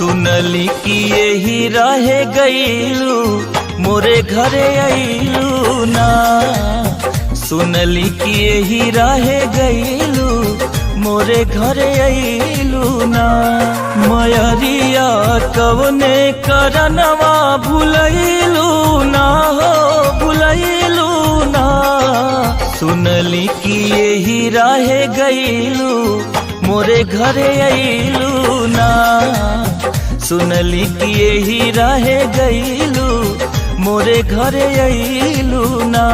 सुनली कि यही रहे गईलू मोरे घरे आईलू ना। सुनली कि यही रहे गईलू मोरे घरे आईलू ना। मयरिया कवने करनवा भुलैलू ना हो भुलैलू ना। सुनली कि यही रहे गईलू मोरे घरे आईलू ना। सुनली कि यही रहे गईलू मोरे घरे आईलू ना।